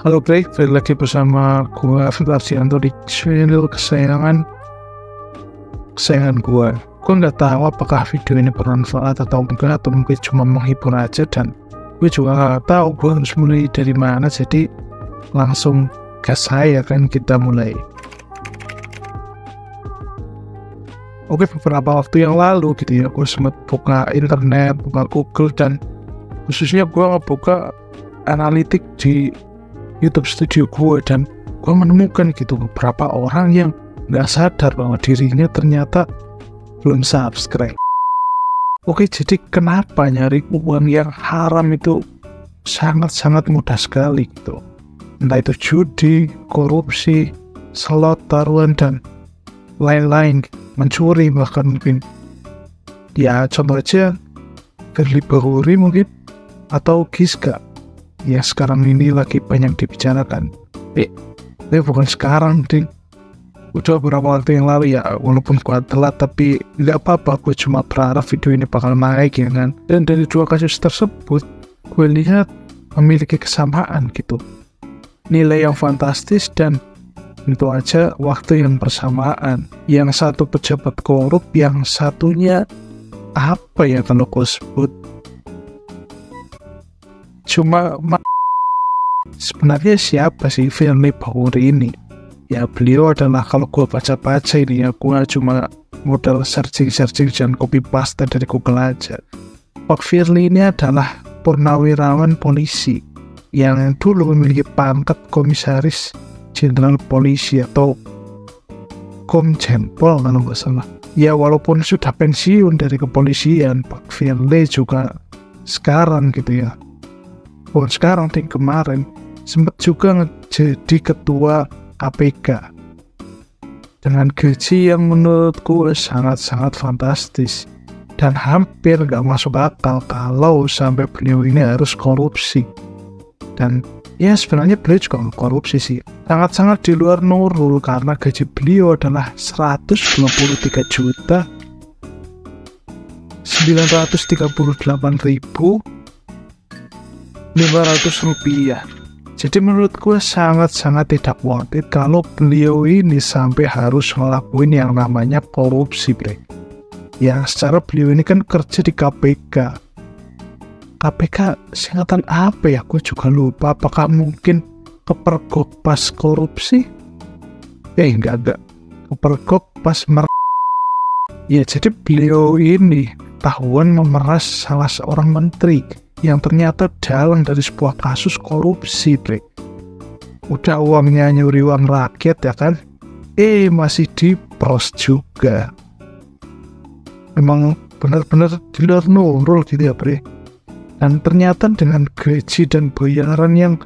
Halo Greg, balik lagi bersama gue Filarsianto di channel kesayangan gue. Gue nggak tahu apakah video ini bermanfaat atau enggak, atau mungkin cuma menghibur aja, dan gue juga nggak tahu gue harus mulai dari mana. Jadi langsung gas saya kan, kita mulai. Oke, beberapa waktu yang lalu gitu ya, gue sempat buka internet, buka Google, dan khususnya gue ngebuka analitik di YouTube Studio gue, dan gue menemukan gitu beberapa orang yang nggak sadar bahwa dirinya ternyata belum subscribe. Oke, jadi kenapa nyari uang yang haram itu sangat-sangat mudah sekali gitu. Entah itu judi, korupsi, slot, taruhan, dan lain-lain, mencuri bahkan mungkin. Ya contoh aja Firly Bahuri mungkin, atau Giska yang sekarang ini lagi banyak dibicarakan. Tapi bukan sekarang, ding. Udah beberapa waktu yang lalu ya, walaupun gua telat, tapi nggak apa-apa, gue cuma berharap video ini bakal naik ya kan. Dan dari dua kasus tersebut, gue lihat memiliki kesamaan gitu, nilai yang fantastis, dan tentu aja waktu yang bersamaan. Yang satu pejabat korup, yang satunya apa ya kalau gue sebut, cuma sebenarnya siapa sih Firly Bahuri ini? Ya beliau adalah, kalau gue baca-baca ini ya, gue cuma modal searching dan copy paste dari Google aja. Pak Firly ini adalah purnawirawan polisi yang dulu memiliki pangkat komisaris jenderal polisi atau Komjenpol kalau nggak salah. Ya walaupun sudah pensiun dari kepolisian, Pak Firly juga sekarang gitu ya, bukan sekarang, kemarin sempat juga jadi ketua KPK dengan gaji yang menurutku sangat-sangat fantastis dan hampir gak masuk akal kalau sampai beliau ini harus korupsi. Dan ya sebenarnya beliau juga korupsi sih, sangat-sangat di luar nurul, karena gaji beliau adalah 193.938.500 rupiah. Jadi menurut gue sangat-sangat tidak worth it kalau beliau ini sampai harus ngelakuin yang namanya korupsi, bre. Ya secara beliau ini kan kerja di KPK. KPK singkatan apa ya? Gue juga lupa. Apakah mungkin kepergok pas korupsi? Enggak. Kepergok pas Ya jadi beliau ini tahuan memeras salah seorang menteri yang ternyata dalang dari sebuah kasus korupsi, bre. Udah uangnya nyuri uang rakyat ya kan, masih dipros juga. Memang benar-benar di luar nurul gitu ya, bre. Dan ternyata dengan gaji dan bayaran yang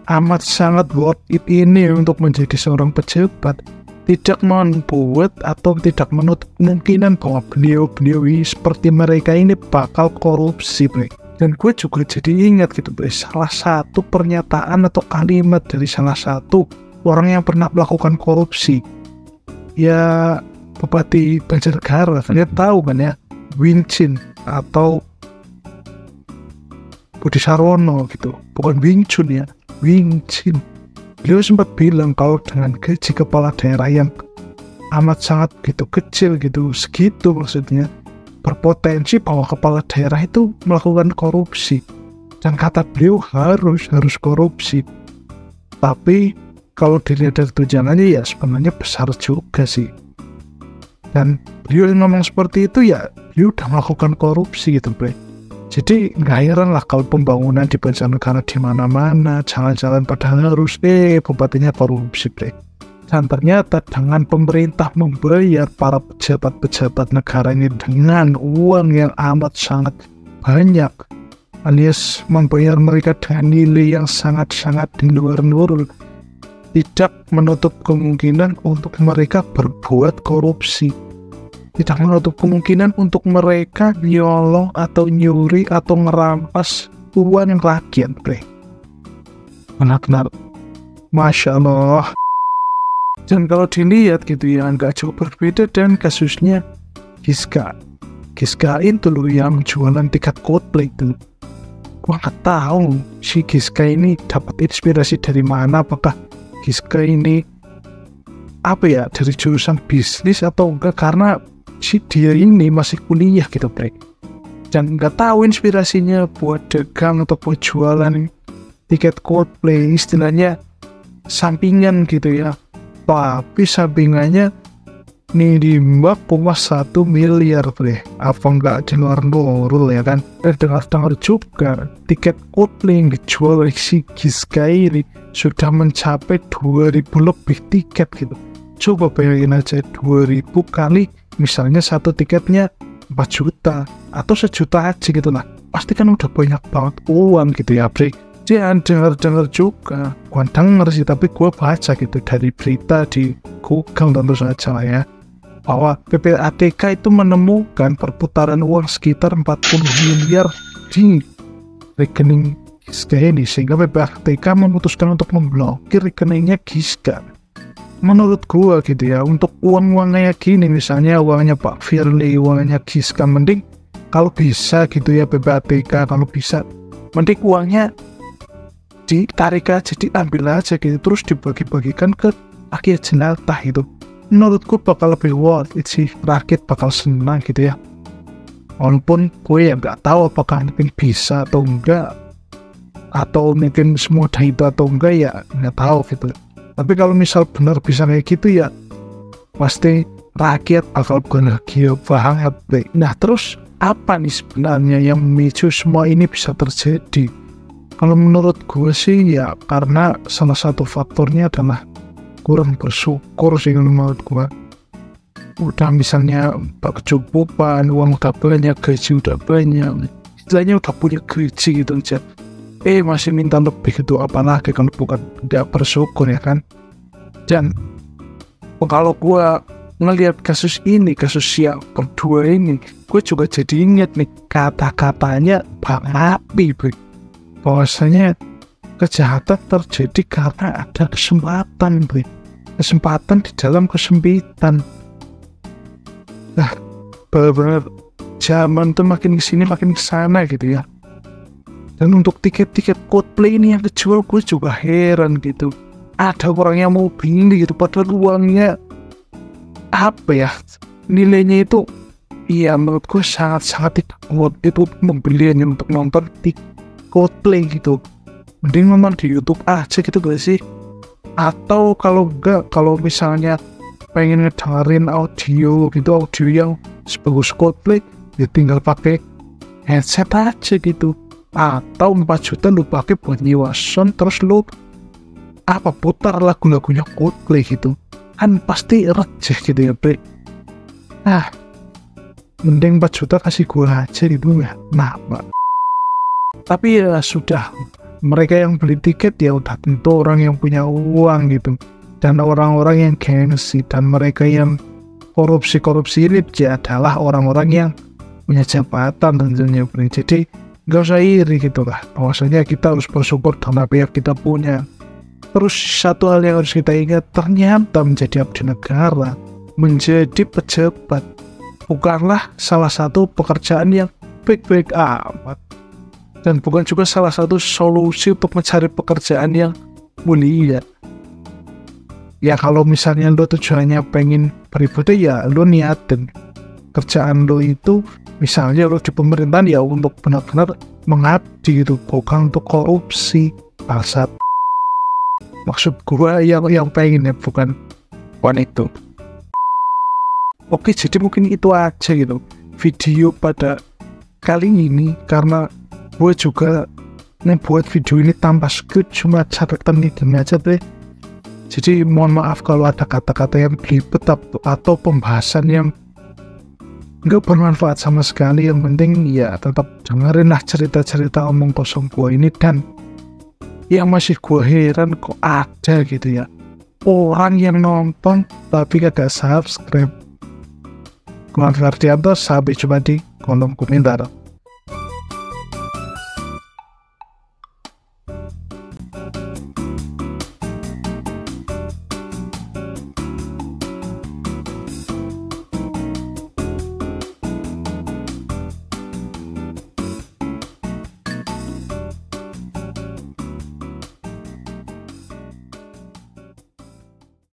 amat sangat worth it ini untuk menjadi seorang pejabat, tidak membuat atau tidak menutup kemungkinan bahwa beliau ini seperti mereka ini bakal korupsi, bre. Dan gue juga jadi ingat gitu, bre, salah satu pernyataan atau kalimat dari salah satu orang yang pernah melakukan korupsi. Ya Bupati Banjarnegara, kalian tahu kan ya, Wincin atau Budi Sarwono gitu, bukan Wincun ya, Wincin. Beliau sempat bilang kalau dengan gaji kepala daerah yang amat sangat gitu kecil gitu, segitu maksudnya, berpotensi bahwa kepala daerah itu melakukan korupsi. Dan kata beliau harus korupsi. Tapi kalau dilihat dari tunjangannya ya sebenarnya besar juga sih. Dan beliau yang ngomong seperti itu ya beliau udah melakukan korupsi gitu, bre. Jadi nggak heran lah kalau pembangunan di Banjarnegara di mana-mana, jalan-jalan padahal harus bupatinya korupsi, bre. Dan ternyata dengan pemerintah membayar para pejabat-pejabat negara ini dengan uang yang amat sangat banyak, alias membayar mereka dengan nilai yang sangat-sangat di luar nurul, tidak menutup kemungkinan untuk mereka berbuat korupsi. Tidak menutup kemungkinan untuk mereka nyolong atau nyuri atau ngerampas uang yang rakyat, bre. Benar-benar Masya Allah. Dan kalau dilihat gitu ya, nggak jauh berbeda dan kasusnya Giska. Giska itu loh yang jualan tiket Coldplay itu. Gua nggak tahu si Giska ini dapat inspirasi dari mana, apakah Giska ini apa ya, dari jurusan bisnis atau enggak, karena si dia ini masih kuliah gitu Bre, dan nggak tahu inspirasinya buat dagang atau buat jualan tiket Coldplay, istilahnya sampingan gitu ya. Tapi sampingannya minimal 1 miliar Bre, apa enggak di luar nurul ya kan. Dan dengar-dengar juga tiket Coldplay yang dijual oleh si Giska ini sudah mencapai 2000 lebih tiket gitu. Coba bayangin aja, 2000 kali misalnya satu tiketnya 4 juta atau 1 juta aja gitu lah, pasti kan udah banyak banget uang gitu ya Bre. Jangan dengar-dengar juga, gua denger sih, tapi gua baca gitu dari berita di Google tentu saja lah ya, bahwa PPATK itu menemukan perputaran uang sekitar 40 miliar di rekening Giska ini, sehingga PPATK memutuskan untuk memblokir rekeningnya Giska. Menurut gua gitu ya, untuk uang-uang kayak gini, misalnya uangnya Pak Firly, uangnya Giska, mending kalau bisa gitu ya PPATK, kalau bisa mending uangnya ditarik aja, diambil aja gitu, terus dibagi-bagikan ke rakyat jelata itu. Menurutku bakal lebih worth it sih, rakyat bakal senang gitu ya. Walaupun gue ya nggak tahu apakah mungkin bisa atau enggak, atau mungkin semudah itu atau enggak, ya nggak tahu gitu. Tapi kalau misal benar bisa kayak gitu ya, pasti rakyat bakal bahagia banget. Nah terus apa nih sebenarnya yang memicu semua ini bisa terjadi? Kalau menurut gue sih ya karena salah satu faktornya adalah kurang bersyukur sih kalau menurut gue. Udah misalnya kecukupan, uang udah banyak, gaji udah banyak, istilahnya udah punya gaji gitu aja, masih minta lebih gitu, apalagi kalau bukan tidak bersyukur ya kan. Dan kalau gue ngelihat kasus ini, kasus yang kedua ini, gue juga jadi inget nih kata-katanya Bang Api, bahwasanya kejahatan terjadi karena ada kesempatan, kesempatan di dalam kesempitan. Nah, benar-benar zaman tuh makin kesini makin kesana gitu ya. Dan untuk tiket-tiket Coldplay ini yang kejual, gue juga heran gitu. Ada orang yang mau beli gitu, padahal uangnya apa ya, nilainya itu iya menurut gue sangat-sangat tidak worth itu membelinya untuk nonton Coldplay gitu. Mending nonton di YouTube aja gitu gak sih? Atau kalau enggak, kalau misalnya pengen ngedengerin audio gitu, audio yang sebagus Coldplay, ya tinggal pakai headset aja gitu. Atau 4 juta lu pakai buat nyewa sound, terus lu putar lagu-lagunya Coldplay gitu, kan pasti receh gitu ya Bre. Nah mending 4 juta kasih gue aja gitu ya. Nah tapi ya sudah, mereka yang beli tiket ya udah tentu orang yang punya uang gitu, dan orang-orang yang gengsi, dan mereka yang korupsi ini ya adalah orang-orang yang punya jabatan tentunya. Jadi nggak usah iri gitu lah, bahwasanya kita harus bersyukur dengan apa yang kita punya. Terus satu hal yang harus kita ingat, ternyata menjadi abdi negara, menjadi pejabat, bukanlah salah satu pekerjaan yang baik-baik amat, dan bukan juga salah satu solusi untuk mencari pekerjaan yang mulia. Ya kalau misalnya lo tujuannya pengen beribadah, ya lo niatin kerjaan lo itu, misalnya lo di pemerintahan ya untuk benar-benar mengabdi gitu, bukan untuk korupsi bangsat. Maksud gue yang pengen ya, bukan itu. Oke, jadi mungkin itu aja gitu video pada kali ini, karena gue juga buat video ini tanpa script, cuma catatan ini aja deh. Jadi mohon maaf kalau ada kata-kata yang belibet atau pembahasan yang nggak bermanfaat sama sekali. Yang penting ya tetap dengerin lah cerita-cerita omong kosong gue ini. Dan yang masih gue heran kok ada gitu ya orang yang nonton tapi gak subscribe. Gue Ardianto, sampai jumpa di kolom komentar.